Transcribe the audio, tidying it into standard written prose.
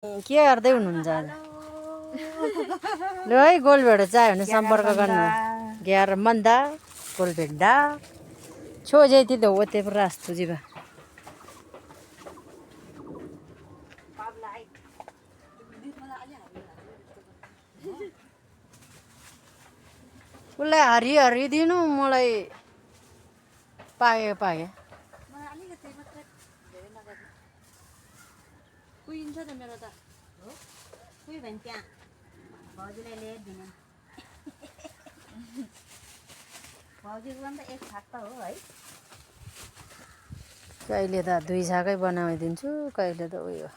के गर्दै हुनुहुन्छ आज ल है गोलभेडा चाहियो भने सम्पर्क गर्नु ग्यार मंदा गोलभेडा छो जैती तो होते पर रास्तु जीवा उसलाई हरि हरि दिनु मलाई पाए पाए कुहिन्छ त मेरो त हो कुहि भने त्यहाँ भाउजूले ल्याइदिनु भाउजूको पनि त एक छाक त हो है कहिले त दुई छाकै बनाइदिन्छु कहिले त उयो